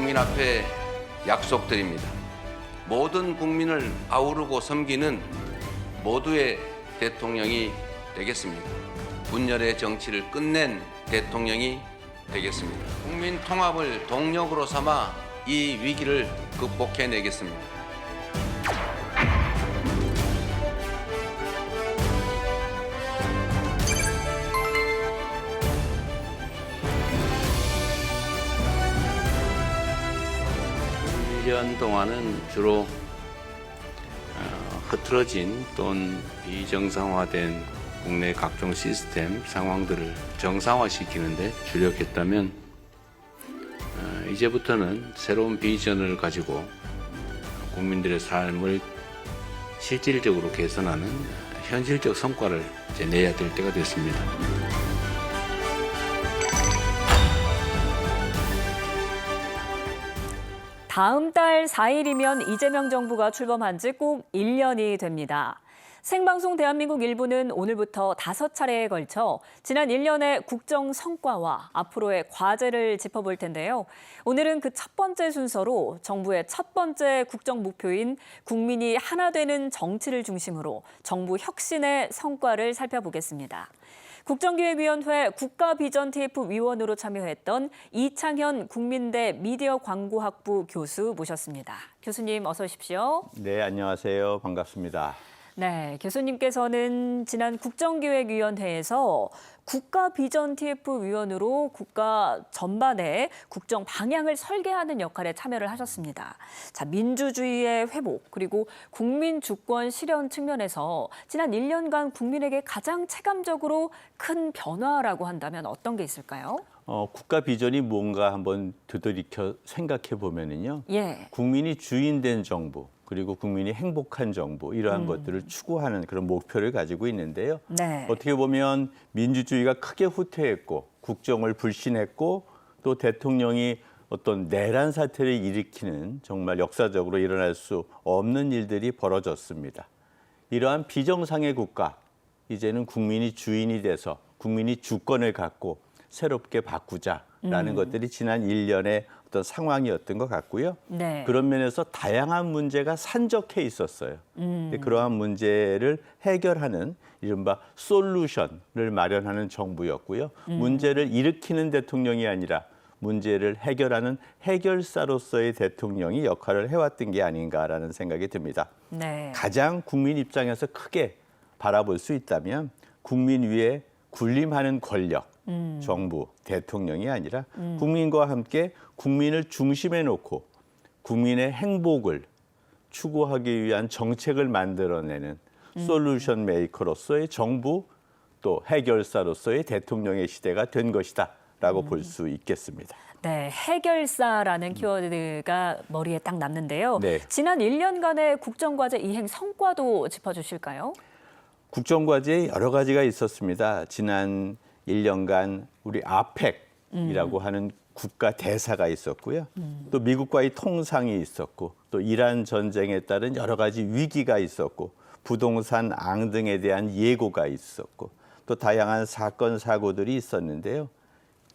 국민 앞에 약속드립니다. 모든 국민을 아우르고 섬기는 모두의 대통령이 되겠습니다. 분열의 정치를 끝낸 대통령이 되겠습니다. 국민 통합을 동력으로 삼아 이 위기를 극복해내겠습니다. 일 년 동안은 주로 흐트러진 또는 비정상화된 국내 각종 시스템 상황들을 정상화시키는데 주력했다면 이제부터는 새로운 비전을 가지고 국민들의 삶을 실질적으로 개선하는 현실적 성과를 이제 내야 될 때가 됐습니다. 다음 달 4일이면 이재명 정부가 출범한 지 꼭 1년이 됩니다. 생방송 대한민국 일부는 오늘부터 5차례에 걸쳐 지난 1년의 국정 성과와 앞으로의 과제를 짚어볼 텐데요. 오늘은 그 첫 번째 순서로 정부의 첫 번째 국정 목표인 국민이 하나 되는 정치를 중심으로 정부 혁신의 성과를 살펴보겠습니다. 국정기획위원회 국가비전 TF 위원으로 참여했던 이창현 국민대 미디어광고학부 교수 모셨습니다. 교수님 어서 오십시오. 네, 안녕하세요. 반갑습니다. 네, 교수님께서는 지난 국정기획위원회에서 국가비전 TF 위원으로 국가 전반의 국정 방향을 설계하는 역할에 참여를 하셨습니다. 자, 민주주의의 회복 그리고 국민 주권 실현 측면에서 지난 1년간 국민에게 가장 체감적으로 큰 변화라고 한다면 어떤 게 있을까요? 국가 비전이 뭔가 한번 되돌이켜 생각해 보면은요. 예. 국민이 주인된 정부, 그리고 국민이 행복한 정부 이러한 것들을 추구하는 그런 목표를 가지고 있는데요. 네. 어떻게 보면 민주주의가 크게 후퇴했고 국정을 불신했고 또 대통령이 어떤 내란 사태를 일으키는 정말 역사적으로 일어날 수 없는 일들이 벌어졌습니다. 이러한 비정상의 국가, 이제는 국민이 주인이 돼서 국민이 주권을 갖고 새롭게 바꾸자라는 것들이 지난 1년의 어떤 상황이었던 것 같고요. 네. 그런 면에서 다양한 문제가 산적해 있었어요. 근데 그러한 문제를 해결하는 이른바 솔루션을 마련하는 정부였고요. 문제를 일으키는 대통령이 아니라 문제를 해결하는 해결사로서의 대통령이 역할을 해왔던 게 아닌가라는 생각이 듭니다. 네. 가장 국민 입장에서 크게 바라볼 수 있다면 국민 위에 군림하는 권력, 정부, 대통령이 아니라 국민과 함께 국민을 중심에 놓고 국민의 행복을 추구하기 위한 정책을 만들어내는 솔루션 메이커로서의 정부 또 해결사로서의 대통령의 시대가 된 것이다라고 볼 수 있겠습니다. 네, 해결사라는 키워드가 머리에 딱 남는데요. 네. 지난 1년간의 국정과제 이행 성과도 짚어주실까요? 국정과제에 여러 가지가 있었습니다. 지난 1년간 우리 아펙이라고 하는 국가 대사가 있었고요. 또 미국과의 통상이 있었고 또 이란 전쟁에 따른 여러 가지 위기가 있었고 부동산 앙 등에 대한 예고가 있었고 또 다양한 사건 사고들이 있었는데요.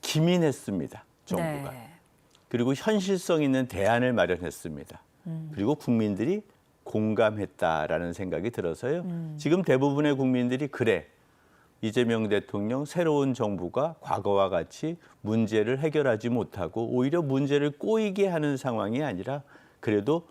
기민했습니다. 정부가. 네. 그리고 현실성 있는 대안을 마련했습니다. 그리고 국민들이 공감했다라는 생각이 들어서요. 지금 대부분의 국민들이 그래, 이재명 대통령 새로운 정부가 과거와 같이 문제를 해결하지 못하고 오히려 문제를 꼬이게 하는 상황이 아니라 그래도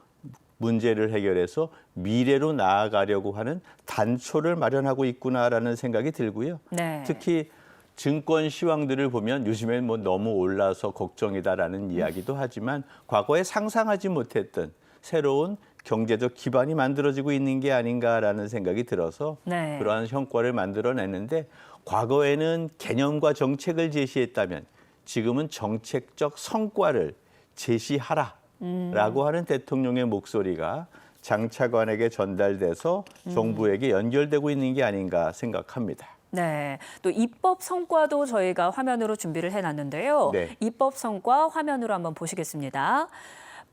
문제를 해결해서 미래로 나아가려고 하는 단초를 마련하고 있구나라는 생각이 들고요. 네. 특히 증권 시황들을 보면 요즘엔 뭐 너무 올라서 걱정이다라는 이야기도 하지만 과거에 상상하지 못했던 새로운 경제적 기반이 만들어지고 있는 게 아닌가라는 생각이 들어서 네. 그러한 성과를 만들어내는데 과거에는 개념과 정책을 제시했다면 지금은 정책적 성과를 제시하라라고 하는 대통령의 목소리가 장차관에게 전달돼서 정부에게 연결되고 있는 게 아닌가 생각합니다. 네, 또 입법 성과도 저희가 화면으로 준비를 해놨는데요. 네. 입법 성과 화면으로 한번 보시겠습니다.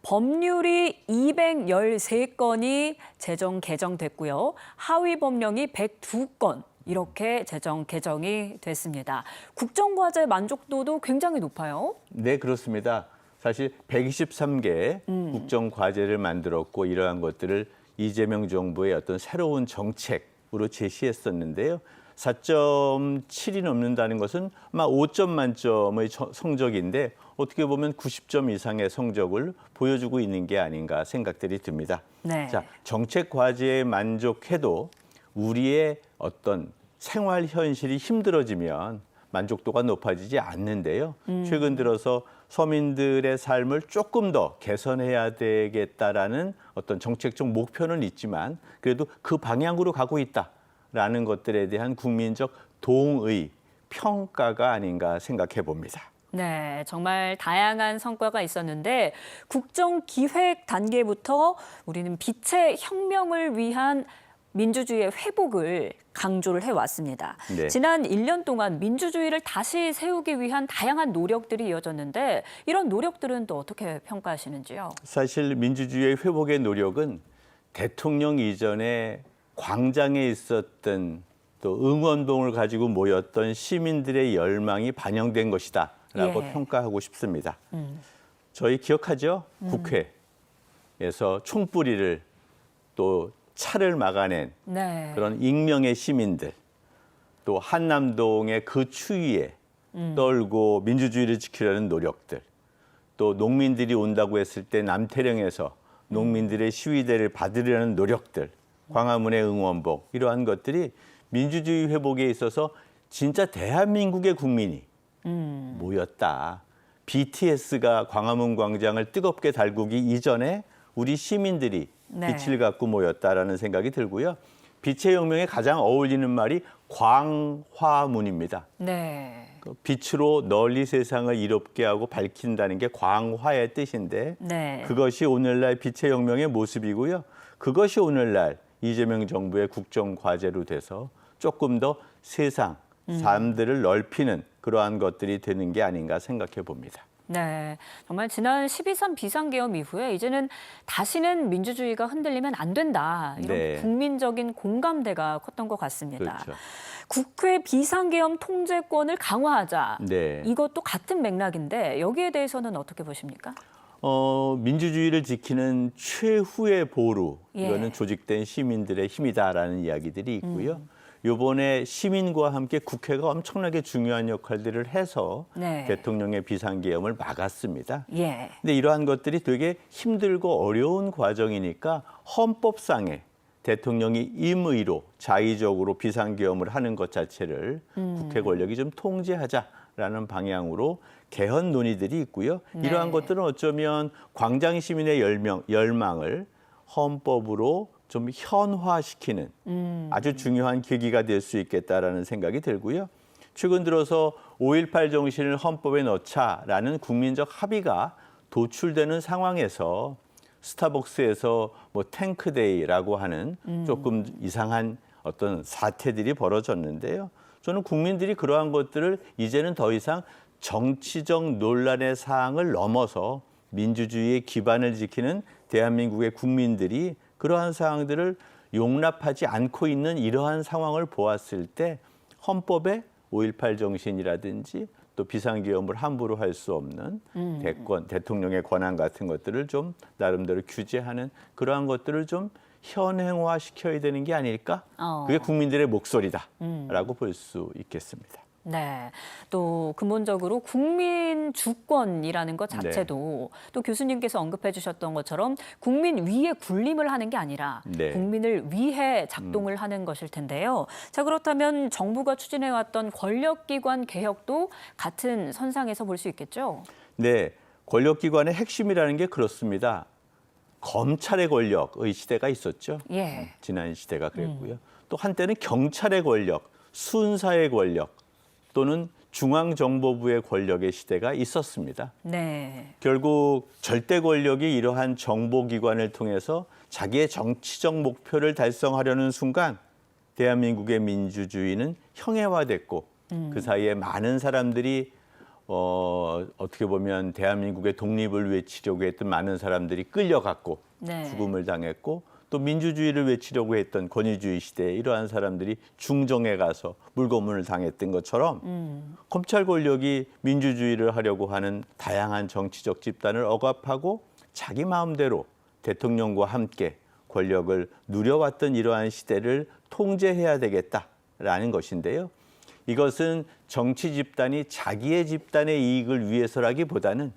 법률이 213건이 개정됐고요. 하위 법령이 102건 이렇게 개정이 됐습니다. 국정과제 만족도도 굉장히 높아요. 네, 그렇습니다. 사실 123개의 국정 과제를 만들었고 이러한 것들을 이재명 정부의 어떤 새로운 정책으로 제시했었는데요. 4.7이 넘는다는 것은 아마 5점 만점의 성적인데 어떻게 보면 90점 이상의 성적을 보여주고 있는 게 아닌가 생각들이 듭니다. 네. 자, 정책 과제에 만족해도 우리의 어떤 생활 현실이 힘들어지면 만족도가 높아지지 않는데요. 최근 들어서 서민들의 삶을 조금 더 개선해야 되겠다라는 어떤 정책적 목표는 있지만 그래도 그 방향으로 가고 있다라는 것들에 대한 국민적 동의, 평가가 아닌가 생각해 봅니다. 네, 정말 다양한 성과가 있었는데 국정기획 단계부터 우리는 빛의 혁명을 위한 민주주의의 회복을 강조를 해왔습니다. 네. 지난 1년 동안 민주주의를 다시 세우기 위한 다양한 노력들이 이어졌는데 이런 노력들은 또 어떻게 평가하시는지요? 사실 민주주의의 회복의 노력은 대통령 이전에 광장에 있었던 또 응원봉을 가지고 모였던 시민들의 열망이 반영된 것이다라고 예. 평가하고 싶습니다. 저희 기억하죠? 국회에서 총뿌리를 또 차를 막아낸 네. 그런 익명의 시민들, 또 한남동의 그 추위에 떨고 민주주의를 지키려는 노력들, 또 농민들이 온다고 했을 때 남태령에서 농민들의 시위대를 받으려는 노력들, 광화문의 응원봉, 이러한 것들이 민주주의 회복에 있어서 진짜 대한민국의 국민이 모였다. BTS가 광화문 광장을 뜨겁게 달구기 이전에 우리 시민들이 네. 빛을 갖고 모였다라는 생각이 들고요. 빛의 혁명에 가장 어울리는 말이 광화문입니다. 네. 빛으로 널리 세상을 이롭게 하고 밝힌다는 게 광화의 뜻인데 네. 그것이 오늘날 빛의 혁명의 모습이고요. 그것이 오늘날 이재명 정부의 국정 과제로 돼서 조금 더 세상, 삶들을 넓히는 그러한 것들이 되는 게 아닌가 생각해 봅니다. 네, 정말 지난 12.3 비상계엄 이후에 이제는 다시는 민주주의가 흔들리면 안 된다. 이런 네. 국민적인 공감대가 컸던 것 같습니다. 그렇죠. 국회 비상계엄 통제권을 강화하자. 네. 이것도 같은 맥락인데 여기에 대해서는 어떻게 보십니까? 민주주의를 지키는 최후의 보루, 예. 이거는 조직된 시민들의 힘이다라는 이야기들이 있고요. 이번에 시민과 함께 국회가 엄청나게 중요한 역할들을 해서 네. 대통령의 비상계엄을 막았습니다. 예. 근데 이러한 것들이 되게 힘들고 어려운 과정이니까 헌법상에 대통령이 임의로 자의적으로 비상계엄을 하는 것 자체를 국회 권력이 좀 통제하자라는 방향으로 개헌 논의들이 있고요. 네. 이러한 것들은 어쩌면 광장 시민의 열망을 헌법으로 좀 현화시키는 아주 중요한 계기가 될 수 있겠다라는 생각이 들고요. 최근 들어서 5.18 정신을 헌법에 넣자라는 국민적 합의가 도출되는 상황에서 스타벅스에서 뭐 탱크데이라고 하는 조금 이상한 어떤 사태들이 벌어졌는데요. 저는 국민들이 그러한 것들을 이제는 더 이상 정치적 논란의 사항을 넘어서 민주주의의 기반을 지키는 대한민국의 국민들이 그러한 사항들을 용납하지 않고 있는 이러한 상황을 보았을 때 헌법에 5.18 정신이라든지 또 비상계엄을 함부로 할 수 없는 대통령의 권한 같은 것들을 좀 나름대로 규제하는 그러한 것들을 좀 현행화시켜야 되는 게 아닐까? 그게 국민들의 목소리다라고 볼 수 있겠습니다. 네, 또 근본적으로 국민 주권이라는 것 자체도 또 교수님께서 언급해 주셨던 것처럼 국민 위에 군림을 하는 게 아니라 네. 국민을 위해 작동을 하는 것일 텐데요. 자, 그렇다면 정부가 추진해왔던 권력기관 개혁도 같은 선상에서 볼 수 있겠죠? 네, 권력기관의 핵심이라는 게 그렇습니다. 검찰의 권력의 시대가 있었죠. 예. 지난 시대가 그랬고요. 또 한때는 경찰의 권력, 순사의 권력, 또는 중앙정보부의 권력의 시대가 있었습니다. 네. 결국 절대 권력이 이러한 정보기관을 통해서 자기의 정치적 목표를 달성하려는 순간 대한민국의 민주주의는 형해화됐고 그 사이에 많은 사람들이 어떻게 보면 대한민국의 독립을 외치려고 했던 많은 사람들이 끌려갔고 네. 죽음을 당했고 또 민주주의를 외치려고 했던 권위주의 시대에 이러한 사람들이 중정에 가서 물고문을 당했던 것처럼 검찰 권력이 민주주의를 하려고 하는 다양한 정치적 집단을 억압하고 자기 마음대로 대통령과 함께 권력을 누려왔던 이러한 시대를 통제해야 되겠다라는 것인데요. 이것은 정치 집단이 자기의 집단의 이익을 위해서라기보다는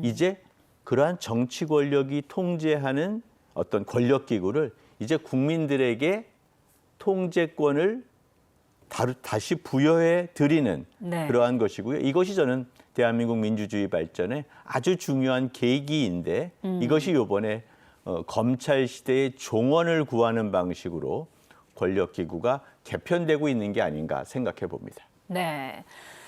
이제 그러한 정치 권력이 통제하는 어떤 권력 기구를 이제 국민들에게 통제권을 다시 부여해 드리는 네. 그러한 것이고요. 이것이 저는 대한민국 민주주의 발전에 아주 중요한 계기인데 이것이 이번에 검찰 시대의 종언을 구하는 방식으로 권력 기구가 개편되고 있는 게 아닌가 생각해 봅니다. 네.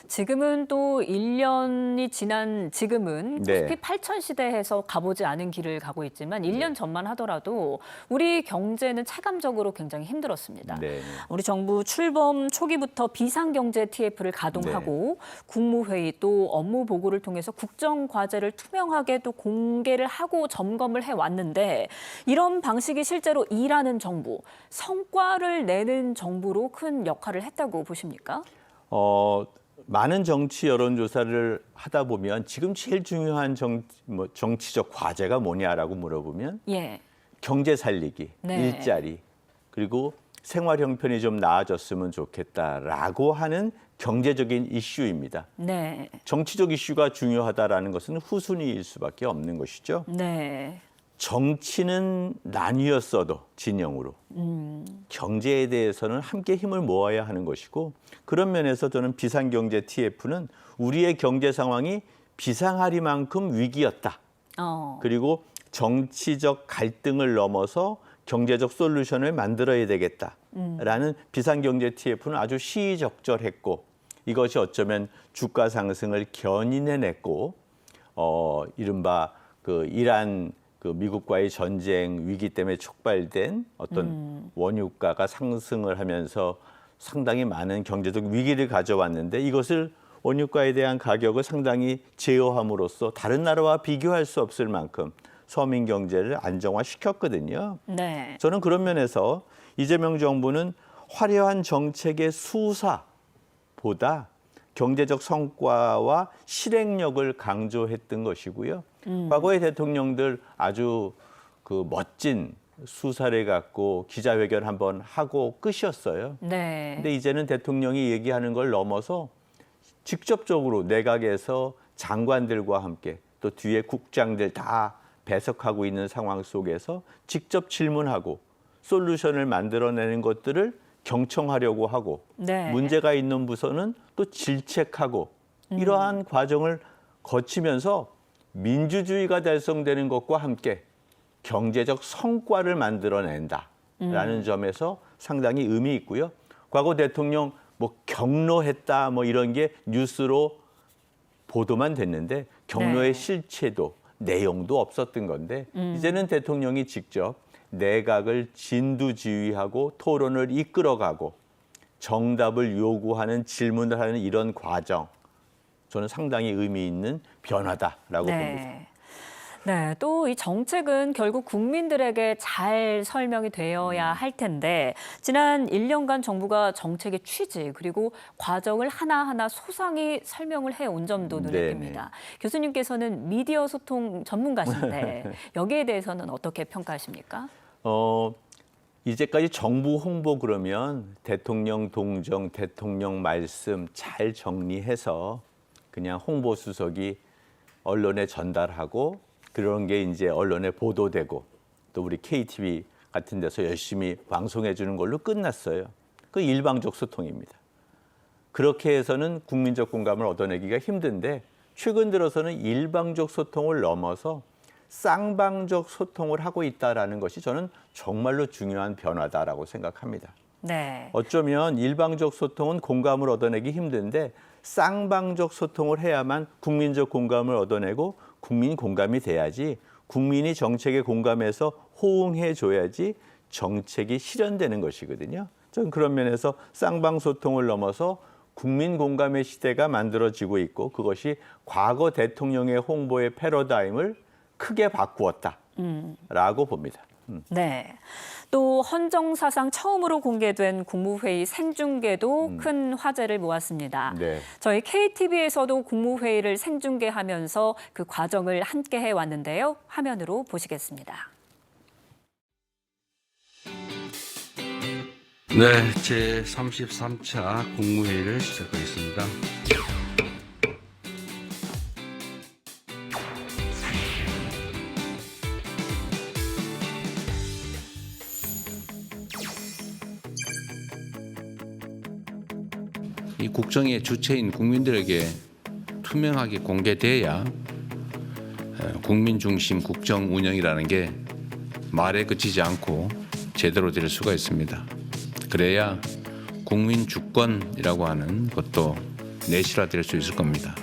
지금은 또 1년이 지난 지금은 네. 코스피 8천 시대에서 가보지 않은 길을 가고 있지만 1년 전만 하더라도 우리 경제는 체감적으로 굉장히 힘들었습니다. 네. 우리 정부 출범 초기부터 비상경제 TF를 가동하고 국무회의 또 업무 보고를 통해서 국정과제를 투명하게 또 공개를 하고 점검을 해왔는데 이런 방식이 실제로 일하는 정부, 성과를 내는 정부로 큰 역할을 했다고 보십니까? 많은 정치 여론조사를 하다 보면 지금 제일 중요한 정치적 과제가 뭐냐라고 물어보면 예. 경제 살리기, 네. 일자리, 그리고 생활 형편이 좀 나아졌으면 좋겠다라고 하는 경제적인 이슈입니다. 네. 정치적 이슈가 중요하다라는 것은 후순위일 수밖에 없는 것이죠. 네. 정치는 나뉘었어도 진영으로 경제에 대해서는 함께 힘을 모아야 하는 것이고 그런 면에서 저는 비상경제 TF는 우리의 경제 상황이 비상하리만큼 위기였다. 그리고 정치적 갈등을 넘어서 경제적 솔루션을 만들어야 되겠다라는 비상경제 TF는 아주 시의적절했고 이것이 어쩌면 주가 상승을 견인해냈고 이른바 그 이란 그 미국과의 전쟁 위기 때문에 촉발된 어떤 원유가가 상승을 하면서 상당히 많은 경제적 위기를 가져왔는데 이것을 원유가에 대한 가격을 상당히 제어함으로써 다른 나라와 비교할 수 없을 만큼 서민 경제를 안정화시켰거든요. 네. 저는 그런 면에서 이재명 정부는 화려한 정책의 수사보다 경제적 성과와 실행력을 강조했던 것이고요. 과거의 대통령들 아주 그 멋진 수사를 갖고 기자회견 한번 하고 끝이었어요. 네. 근데 이제는 대통령이 얘기하는 걸 넘어서 직접적으로 내각에서 장관들과 함께 또 뒤에 국장들 다 배석하고 있는 상황 속에서 직접 질문하고 솔루션을 만들어내는 것들을 경청하려고 하고 네. 문제가 있는 부서는 또 질책하고 이러한 과정을 거치면서 민주주의가 달성되는 것과 함께 경제적 성과를 만들어낸다라는 점에서 상당히 의미 있고요. 과거 대통령 뭐 경로했다 뭐 이런 게 뉴스로 보도만 됐는데 경로의 네. 실체도 내용도 없었던 건데 이제는 대통령이 직접 내각을 진두지휘하고 토론을 이끌어가고 정답을 요구하는 질문을 하는 이런 과정 저는 상당히 의미 있는 변화다라고 봅니다. 네, 또 이 정책은 결국 국민들에게 잘 설명이 되어야 할 텐데 지난 1년간 정부가 정책의 취지 그리고 과정을 하나하나 소상히 설명을 해온 점도 눈에 띕니다. 교수님께서는 미디어 소통 전문가신데 여기에 대해서는 어떻게 평가하십니까? 이제까지 정부 홍보 그러면 대통령 동정, 대통령 말씀 잘 정리해서 그냥 홍보수석이 언론에 전달하고 그런 게 이제 언론에 보도되고 또 우리 KTV 같은 데서 열심히 방송해 주는 걸로 끝났어요. 그 일방적 소통입니다. 그렇게 해서는 국민적 공감을 얻어내기가 힘든데 최근 들어서는 일방적 소통을 넘어서 쌍방적 소통을 하고 있다는 것이 저는 정말로 중요한 변화다라고 생각합니다. 네. 어쩌면 일방적 소통은 공감을 얻어내기 힘든데 쌍방적 소통을 해야만 국민적 공감을 얻어내고 국민 공감이 돼야지 국민이 정책에 공감해서 호응해 줘야지 정책이 실현되는 것이거든요. 저는 그런 면에서 쌍방 소통을 넘어서 국민 공감의 시대가 만들어지고 있고 그것이 과거 대통령의 홍보의 패러다임을 크게 바꾸었다라고 봅니다. 네. 또 헌정사상 처음으로 공개된 국무회의 생중계도 큰 화제를 모았습니다. 네. 저희 KTV에서도 국무회의를 생중계하면서 그 과정을 함께 해왔는데요. 화면으로 보시겠습니다. 네, 제 33차 국무회의를 시작하겠습니다. 이 국정의 주체인 국민들에게 투명하게 공개돼야 국민 중심 국정 운영이라는 게 말에 그치지 않고 제대로 될 수가 있습니다. 그래야 국민 주권이라고 하는 것도 내실화될 수 있을 겁니다.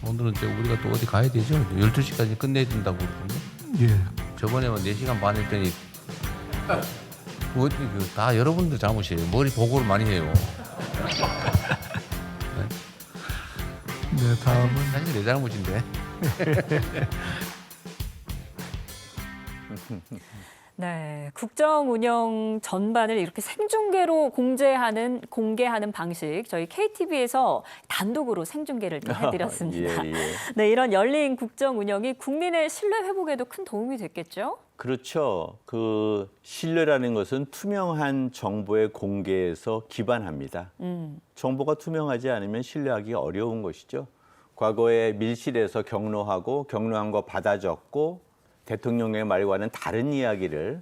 오늘은 이제 우리가 또 어디 가야 되죠? 12시까지 끝내야 된다고 그러던데. 예. 저번에 4시간 반 했더니 다 여러분들 잘못이에요. 머리 보고를 많이 해요. 네, 다음은 사실 내 잘못인데. 네, 국정 운영 전반을 이렇게 생중계로 공개하는 방식, 저희 KTV에서 단독으로 생중계를 또 해드렸습니다. 예, 예. 네, 이런 열린 국정 운영이 국민의 신뢰 회복에도 큰 도움이 됐겠죠? 그렇죠. 그 신뢰라는 것은 투명한 정보의 공개에서 기반합니다. 정보가 투명하지 않으면 신뢰하기 어려운 것이죠. 과거에 밀실에서 경로하고 경로한 거 받아 적고 대통령의 말과는 다른 이야기를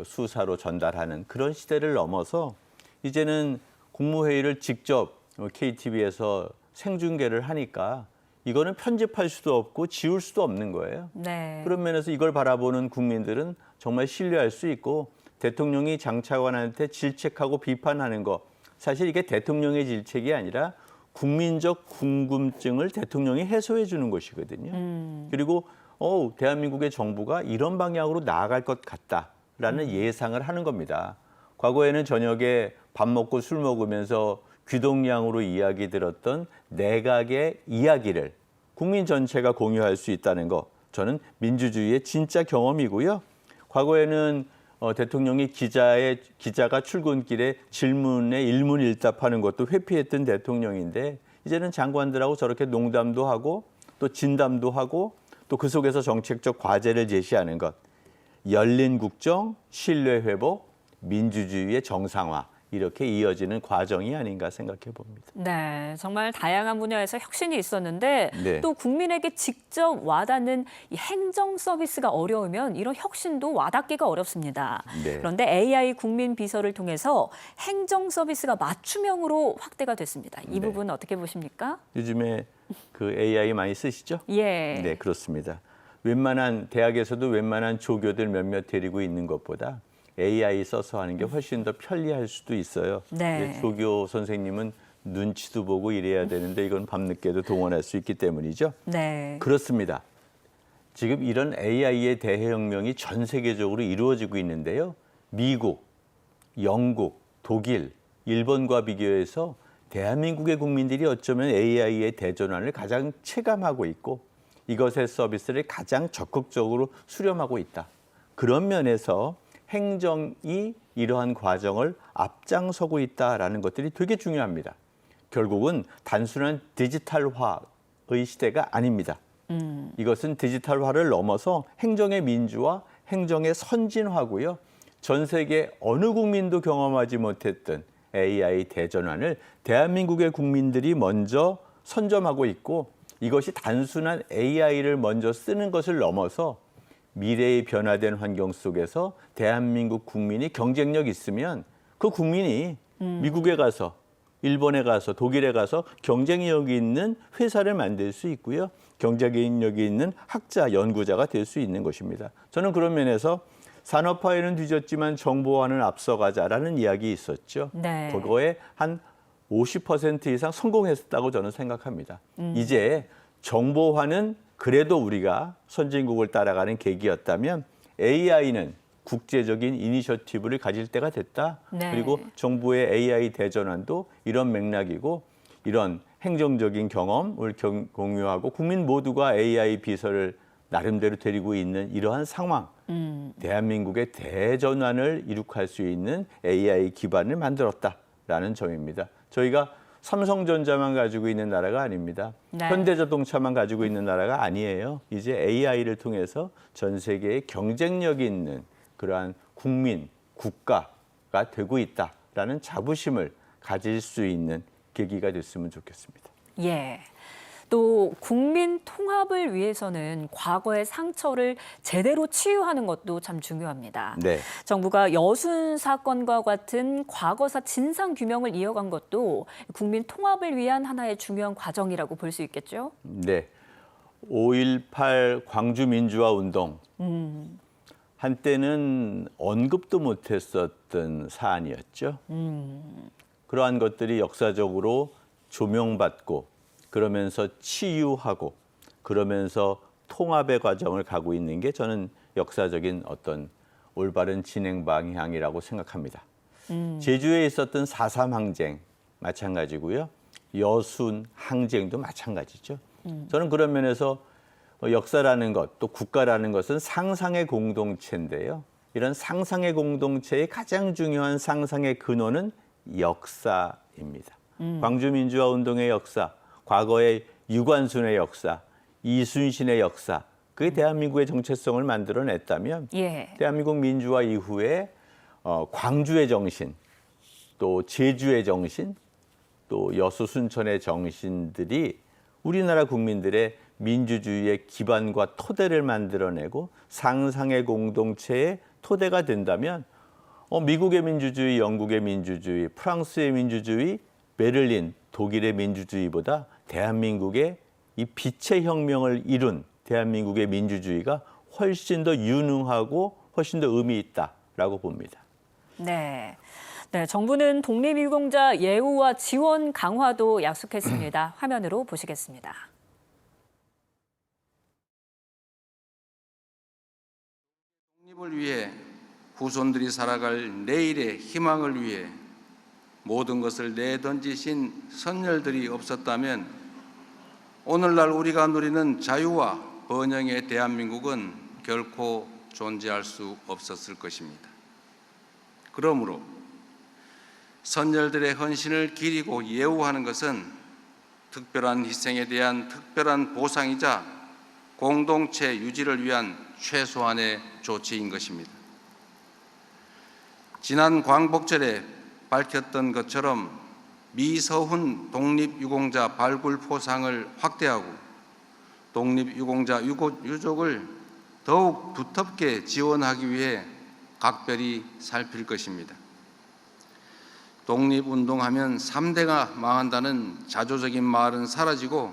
수사로 전달하는 그런 시대를 넘어서 이제는 국무회의를 직접 KTV에서 생중계를 하니까 이거는 편집할 수도 없고 지울 수도 없는 거예요. 네. 그런 면에서 이걸 바라보는 국민들은 정말 신뢰할 수 있고 대통령이 장차관한테 질책하고 비판하는 거 사실 이게 대통령의 질책이 아니라 국민적 궁금증을 대통령이 해소해 주는 것이거든요. 그리고 대한민국의 정부가 이런 방향으로 나아갈 것 같다라는 예상을 하는 겁니다. 과거에는 저녁에 밥 먹고 술 먹으면서 귀동냥으로 이야기 들었던 내각의 이야기를 국민 전체가 공유할 수 있다는 거 저는 민주주의의 진짜 경험이고요. 과거에는 대통령이 기자가 출근길에 질문에 일문일답하는 것도 회피했던 대통령인데 이제는 장관들하고 저렇게 농담도 하고 또 진담도 하고 또 그 속에서 정책적 과제를 제시하는 것. 열린 국정, 신뢰 회복, 민주주의의 정상화. 이렇게 이어지는 과정이 아닌가 생각해 봅니다. 네, 정말 다양한 분야에서 혁신이 있었는데 네. 또 국민에게 직접 와닿는 이 행정 서비스가 어려우면 이런 혁신도 와닿기가 어렵습니다. 네. 그런데 AI 국민 비서를 통해서 행정 서비스가 맞춤형으로 확대가 됐습니다. 이 네. 부분 어떻게 보십니까? 요즘에 그 AI 많이 쓰시죠? 예. 네, 그렇습니다. 웬만한 대학에서도 웬만한 조교들 몇몇 데리고 있는 것보다 AI 써서 하는 게 훨씬 더 편리할 수도 있어요. 네. 이제 조교 선생님은 눈치도 보고 이래야 되는데 이건 밤늦게도 동원할 수 있기 때문이죠. 네. 그렇습니다. 지금 이런 AI의 대혁명이 전 세계적으로 이루어지고 있는데요. 미국, 영국, 독일, 일본과 비교해서 대한민국의 국민들이 어쩌면 AI의 대전환을 가장 체감하고 있고 이것의 서비스를 가장 적극적으로 수렴하고 있다. 그런 면에서 행정이 이러한 과정을 앞장서고 있다라는 것들이 되게 중요합니다. 결국은 단순한 디지털화의 시대가 아닙니다. 이것은 디지털화를 넘어서 행정의 민주화, 행정의 선진화고요. 전 세계 어느 국민도 경험하지 못했던 AI 대전환을 대한민국의 국민들이 먼저 선점하고 있고 이것이 단순한 AI를 먼저 쓰는 것을 넘어서 미래의 변화된 환경 속에서 대한민국 국민이 경쟁력 있으면 그 국민이 미국에 가서 일본에 가서 독일에 가서 경쟁력이 있는 회사를 만들 수 있고요. 경쟁력이 있는 학자, 연구자가 될 수 있는 것입니다. 저는 그런 면에서 산업화에는 뒤졌지만 정보화는 앞서가자라는 이야기 있었죠. 네. 그거에 한 50% 이상 성공했다고 저는 생각합니다. 이제 정보화는 그래도 우리가 선진국을 따라가는 계기였다면 AI는 국제적인 이니셔티브를 가질 때가 됐다. 네. 그리고 정부의 AI 대전환도 이런 맥락이고 이런 행정적인 경험을 공유하고 국민 모두가 AI 비서를 나름대로 데리고 있는 이러한 상황, 대한민국의 대전환을 이룩할 수 있는 AI 기반을 만들었다라는 점입니다. 저희가 삼성전자만 가지고 있는 나라가 아닙니다. 네. 현대자동차만 가지고 있는 나라가 아니에요. 이제 AI를 통해서 전 세계에 경쟁력 있는 그러한 국민, 국가가 되고 있다라는 자부심을 가질 수 있는 계기가 됐으면 좋겠습니다. 예. 또 국민 통합을 위해서는 과거의 상처를 제대로 치유하는 것도 참 중요합니다. 네. 정부가 여순 사건과 같은 과거사 진상 규명을 이어간 것도 국민 통합을 위한 하나의 중요한 과정이라고 볼 수 있겠죠? 네. 5.18 광주 민주화 운동. 한때는 언급도 못했었던 사안이었죠. 그러한 것들이 역사적으로 조명받고 그러면서 치유하고 그러면서 통합의 과정을 가고 있는 게 저는 역사적인 어떤 올바른 진행 방향이라고 생각합니다. 제주에 있었던 4.3 항쟁 마찬가지고요. 여순 항쟁도 마찬가지죠. 저는 그런 면에서 역사라는 것, 또 국가라는 것은 상상의 공동체인데요. 이런 상상의 공동체의 가장 중요한 상상의 근원은 역사입니다. 광주민주화 운동의 역사, 과거의 유관순의 역사, 이순신의 역사, 그게 대한민국의 정체성을 만들어냈다면 예. 대한민국 민주화 이후에 광주의 정신, 또 제주의 정신, 또 여수 순천의 정신들이 우리나라 국민들의 민주주의의 기반과 토대를 만들어내고 상상의 공동체의 토대가 된다면 미국의 민주주의, 영국의 민주주의, 프랑스의 민주주의, 베를린, 독일의 민주주의보다 대한민국의 이 빛의 혁명을 이룬 대한민국의 민주주의가 훨씬 더 유능하고 훨씬 더 의미 있다라고 봅니다. 네. 네, 정부는 독립유공자 예우와 지원 강화도 약속했습니다. 화면으로 보시겠습니다. 독립을 위해 후손들이 살아갈 내일의 희망을 위해 모든 것을 내던지신 선열들이 없었다면 오늘날 우리가 누리는 자유와 번영의 대한민국은 결코 존재할 수 없었을 것입니다. 그러므로 선열들의 헌신을 기리고 예우하는 것은 특별한 희생에 대한 특별한 보상이자 공동체 유지를 위한 최소한의 조치인 것입니다. 지난 광복절에 밝혔던 것처럼 미서훈 독립유공자 발굴 포상을 확대하고 독립유공자 유족을 더욱 두텁게 지원하기 위해 각별히 살필 것입니다. 독립운동하면 3대가 망한다는 자조적인 말은 사라지고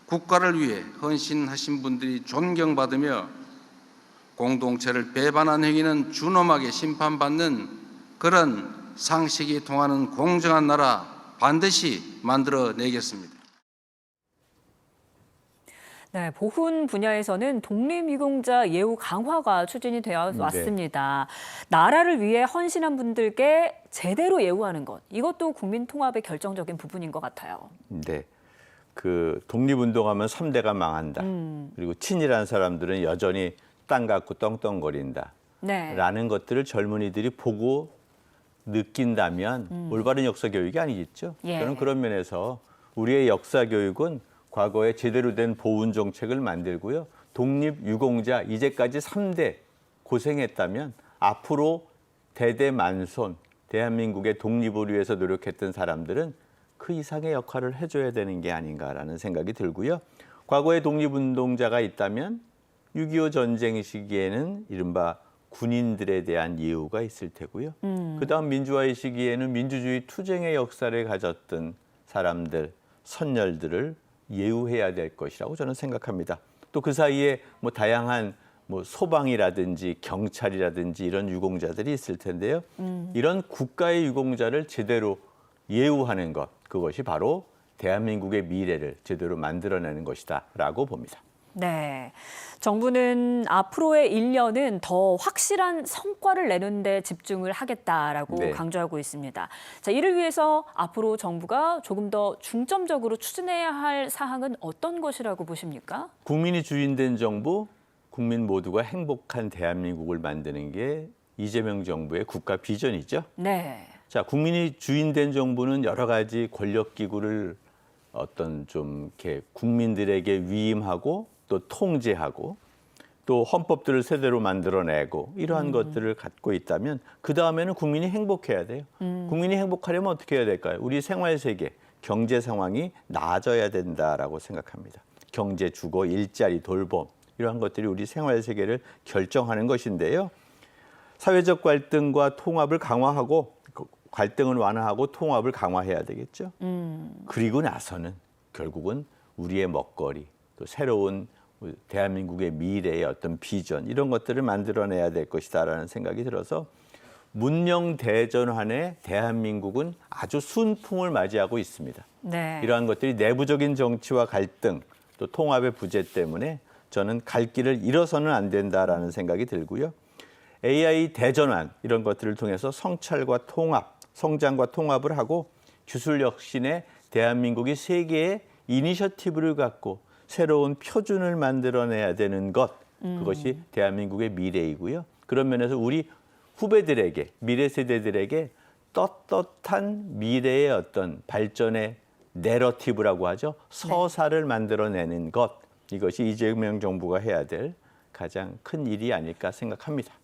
국가를 위해 헌신하신 분들이 존경받으며 공동체를 배반한 행위는 준엄하게 심판받는 그런 상식이 통하는 공정한 나라 반드시 만들어내겠습니다. 네, 보훈 분야에서는 독립유공자 예우 강화가 추진이 되어 왔습니다. 나라를 위해 헌신한 분들께 제대로 예우하는 것, 이것도 국민 통합의 결정적인 부분인 것 같아요. 네. 그 독립운동하면 3대가 망한다. 그리고 친일한 사람들은 여전히 땅 갖고 떵떵거린다. 네. 라는 것들을 젊은이들이 보고 느낀다면 올바른 역사 교육이 아니겠죠. 예. 저는 그런 면에서 우리의 역사 교육은 과거에 제대로 된 보훈 정책을 만들고요. 독립유공자 이제까지 3대 고생했다면 앞으로 대대만손 대한민국의 독립을 위해서 노력했던 사람들은 그 이상의 역할을 해줘야 되는 게 아닌가라는 생각이 들고요. 과거에 독립운동자가 있다면 6.25 전쟁 시기에는 이른바 군인들에 대한 예우가 있을 테고요. 그다음 민주화의 시기에는 민주주의 투쟁의 역사를 가졌던 사람들, 선열들을 예우해야 될 것이라고 저는 생각합니다. 또 그 사이에 다양한 소방이라든지 경찰이라든지 이런 유공자들이 있을 텐데요. 이런 국가의 유공자를 제대로 예우하는 것, 그것이 바로 대한민국의 미래를 제대로 만들어내는 것이다라고 봅니다. 네. 정부는 앞으로의 1년은 더 확실한 성과를 내는 데 집중을 하겠다라고 네. 강조하고 있습니다. 자, 이를 위해서 앞으로 정부가 조금 더 중점적으로 추진해야 할 사항은 어떤 것이라고 보십니까? 국민이 주인된 정부, 국민 모두가 행복한 대한민국을 만드는 게 이재명 정부의 국가 비전이죠. 네. 자, 국민이 주인된 정부는 여러 가지 권력기구를 어떤 좀 이렇게 국민들에게 위임하고 또 통제하고 또 헌법들을 새대로 만들어내고 이러한 것들을 갖고 있다면 그 다음에는 국민이 행복해야 돼요. 국민이 행복하려면 어떻게 해야 될까요? 우리 생활 세계, 경제 상황이 나아져야 된다라고 생각합니다. 경제, 주거, 일자리, 돌봄 이러한 것들이 우리 생활 세계를 결정하는 것인데요. 사회적 갈등과 통합을 강화하고 갈등은 완화하고 통합을 강화해야 되겠죠. 그리고 나서는 결국은 우리의 먹거리, 또 새로운 대한민국의 미래의 어떤 비전 이런 것들을 만들어내야 될 것이다라는 생각이 들어서 문명대전환의 대한민국은 아주 순풍을 맞이하고 있습니다. 네. 이러한 것들이 내부적인 정치와 갈등, 또 통합의 부재 때문에 저는 갈 길을 잃어서는 안 된다라는 생각이 들고요. AI 대전환 이런 것들을 통해서 성찰과 통합, 성장과 통합을 하고 기술 혁신에 대한민국이 세계의 이니셔티브를 갖고 새로운 표준을 만들어내야 되는 것, 그것이 대한민국의 미래이고요. 그런 면에서 우리 후배들에게, 미래 세대들에게 떳떳한 미래의 어떤 발전의 내러티브라고 하죠. 서사를 만들어내는 것, 이것이 이재명 정부가 해야 될 가장 큰 일이 아닐까 생각합니다.